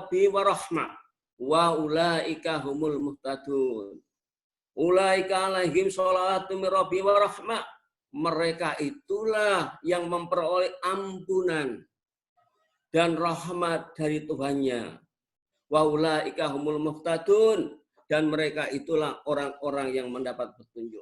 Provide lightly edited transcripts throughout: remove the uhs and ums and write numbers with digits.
rabbi wa rahmah wa ulaika humul muhtadun. Ulaika alaihim sholatu min rabbi wa rahmah. Mereka itulah yang memperoleh ampunan dan rahmat dari Tuhannya. Wa ulaika humul muhtadun, dan mereka itulah orang-orang yang mendapat petunjuk.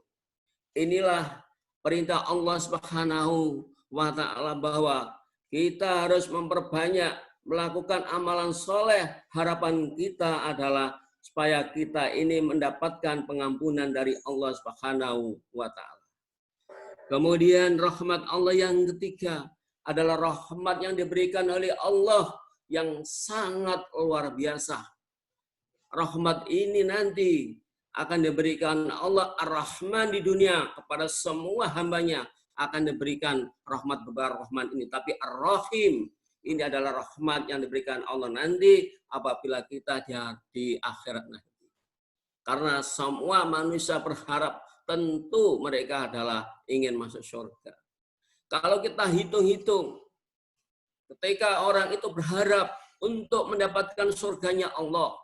Inilah perintah Allah Subhanahu wa taala bahwa kita harus memperbanyak melakukan amalan soleh. Harapan kita adalah supaya kita ini mendapatkan pengampunan dari Allah Subhanahu wa taala. Kemudian rahmat Allah yang ketiga adalah rahmat yang diberikan oleh Allah yang sangat luar biasa. Rahmat ini nanti akan diberikan Allah Ar-Rahman di dunia kepada semua hambanya, akan diberikan rahmat berupa rahmat ini. Tapi Ar-Rahim ini adalah rahmat yang diberikan Allah nanti apabila kita di akhirat nanti. Karena semua manusia berharap tentu mereka adalah ingin masuk surga. Kalau kita hitung-hitung, ketika orang itu berharap untuk mendapatkan surganya Allah,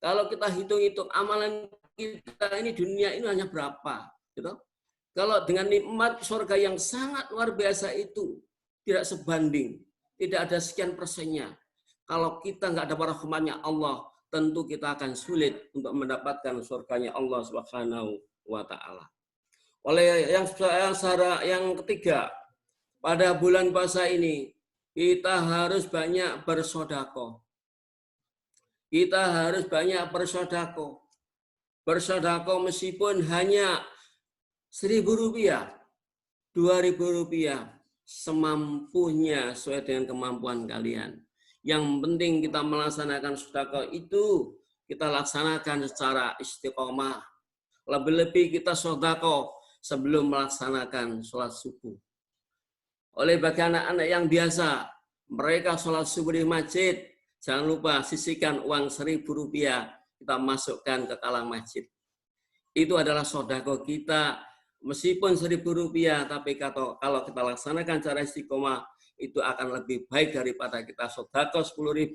kalau kita hitung-hitung amalan kita ini dunia ini hanya berapa, gitu? Kalau dengan nikmat surga yang sangat luar biasa itu tidak sebanding, tidak ada sekian persennya. Kalau kita nggak dapat rahmatnya Allah, tentu kita akan sulit untuk mendapatkan surganya Allah Subhanahu wa taala. Oleh yang ketiga, pada bulan puasa ini kita harus banyak bersedekah. Kita harus banyak bersedekah. Bersedekah meskipun hanya Rp1.000, Rp2.000, semampunya sesuai dengan kemampuan kalian. Yang penting kita melaksanakan sedekah itu kita laksanakan secara istiqomah. Lebih-lebih kita sedekah sebelum melaksanakan sholat subuh. Oleh bagi anak-anak yang biasa, mereka sholat subuh di masjid, jangan lupa sisihkan uang Rp1.000 kita masukkan ke kalang masjid. Itu adalah sedekah kita, meskipun Rp1.000, tapi kalau kita laksanakan cara istiqomah, itu akan lebih baik daripada kita sedekah 10.000,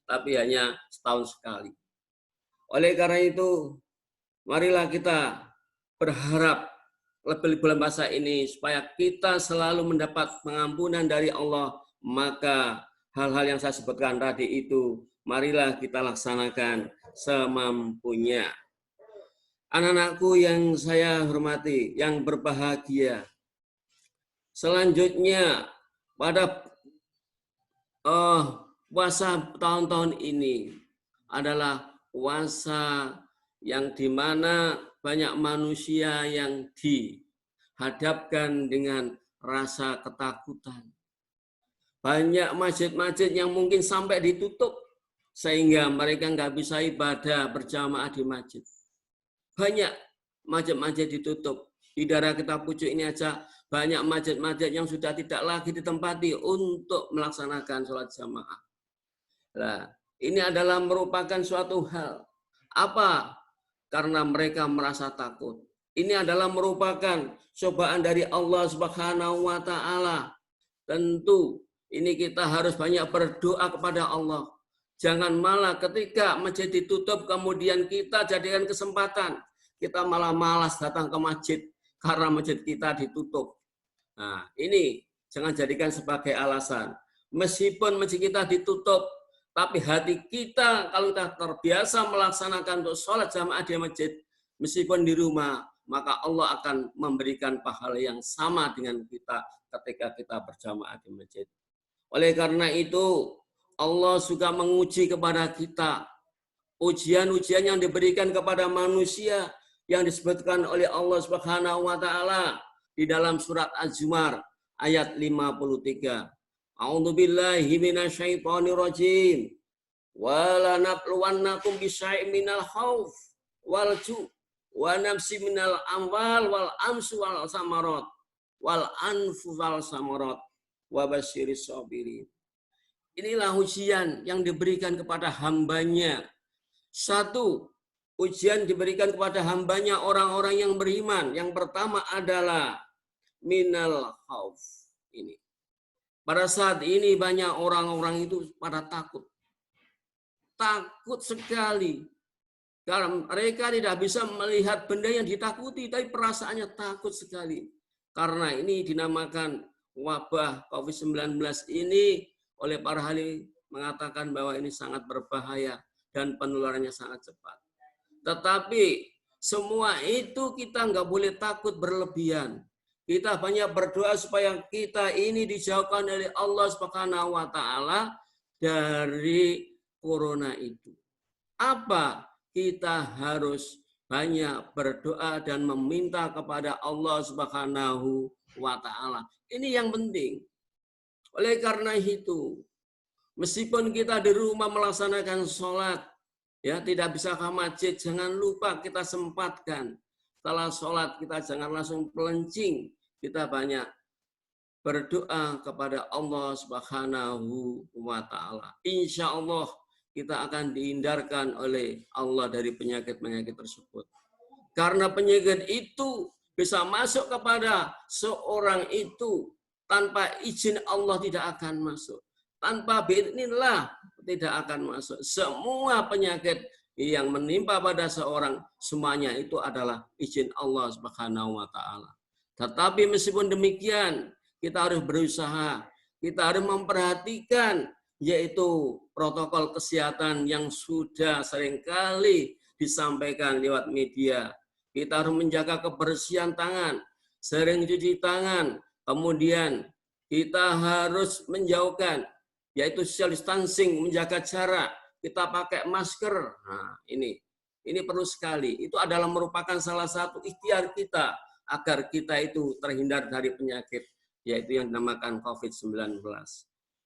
tapi hanya setahun sekali. Oleh karena itu, marilah kita berharap lebih bulan puasa ini supaya kita selalu mendapat pengampunan dari Allah. Maka hal-hal yang saya sebutkan tadi itu marilah kita laksanakan semampunya. Anak-anakku yang saya hormati, yang berbahagia. Selanjutnya pada puasa tahun-tahun ini adalah puasa yang dimana banyak manusia yang dihadapkan dengan rasa ketakutan. Banyak masjid-masjid yang mungkin sampai ditutup sehingga mereka nggak bisa ibadah berjamaah di masjid. Banyak masjid-masjid ditutup. Di daerah kita pucuk ini aja banyak masjid-masjid yang sudah tidak lagi ditempati untuk melaksanakan sholat jamaah. Nah, ini adalah merupakan suatu hal. Apa? Karena mereka merasa takut. Ini adalah merupakan cobaan dari Allah Subhanahu wa taala. Tentu ini kita harus banyak berdoa kepada Allah. Jangan malah ketika masjid ditutup kemudian kita jadikan kesempatan. Kita malah malas datang ke masjid karena masjid kita ditutup. Nah, ini jangan jadikan sebagai alasan. Meskipun masjid kita ditutup, tapi hati kita kalau kita terbiasa melaksanakan untuk sholat jamaah di masjid, meskipun di rumah, maka Allah akan memberikan pahala yang sama dengan kita ketika kita berjamaah di masjid. Oleh karena itu, Allah suka menguji kepada kita. Ujian-ujian yang diberikan kepada manusia yang disebutkan oleh Allah Subhanahu wa taala di dalam surat Az-Zumar ayat 53. A'udzubillahi minasyaitonirrajim. Wala nabluwannakum bisyai'in minal khauf wal ju' wa nafsi minal amwal wal amsu wal samarat wal anfu wal samarat wa basyiris sabirin. Inilah ujian yang diberikan kepada hambanya. Satu, ujian diberikan kepada hambanya orang-orang yang beriman. Yang pertama adalah minal khauf. Ini. Pada saat ini banyak orang-orang itu pada takut. takut sekali. Karena mereka tidak bisa melihat benda yang ditakuti, tapi perasaannya takut sekali. Karena ini dinamakan wabah COVID-19 ini oleh para ahli mengatakan bahwa ini sangat berbahaya dan penularannya sangat cepat. Tetapi semua itu kita nggak boleh takut berlebihan. Kita banyak berdoa supaya kita ini dijauhkan oleh Allah Subhanahu wa taala dari corona itu. Apa? Kita harus banyak berdoa dan meminta kepada Allah Subhanahu wa taala. Ini yang penting. Oleh karena itu, meskipun kita di rumah melaksanakan sholat, ya tidak bisa ke masjid, jangan lupa kita sempatkan. Setelah sholat kita jangan langsung pelencing, kita banyak berdoa kepada Allah Subhanahu wa taala. Insya Allah kita akan dihindarkan oleh Allah dari penyakit-penyakit tersebut. Karena penyakit itu bisa masuk kepada seorang itu tanpa izin Allah tidak akan masuk. Tanpa biidznillah tidak akan masuk. Semua penyakit yang menimpa pada seorang semuanya itu adalah izin Allah Subhanahu wa taala. Tetapi meskipun demikian, kita harus berusaha, kita harus memperhatikan yaitu protokol kesehatan yang sudah seringkali disampaikan lewat media. Kita harus menjaga kebersihan tangan, sering cuci tangan, kemudian kita harus menjauhkan yaitu social distancing, menjaga jarak, kita pakai masker. Nah, ini perlu sekali. Itu adalah merupakan salah satu ikhtiar kita agar kita itu terhindar dari penyakit yaitu yang dinamakan COVID-19.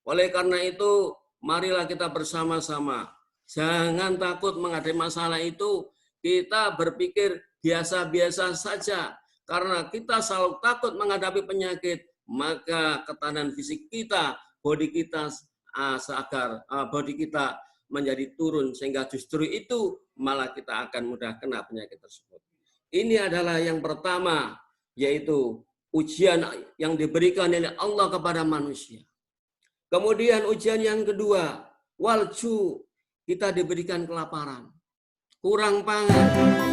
Oleh karena itu, marilah kita bersama-sama. Jangan takut menghadapi masalah itu. Kita berpikir biasa-biasa saja. Karena kita selalu takut menghadapi penyakit, maka ketahanan fisik kita, bodi kita bodi kita menjadi turun. Sehingga justru itu malah kita akan mudah kena penyakit tersebut. Ini adalah yang pertama, yaitu ujian yang diberikan oleh Allah kepada manusia. Kemudian ujian yang kedua, walju, kita diberikan kelaparan, kurang pangan.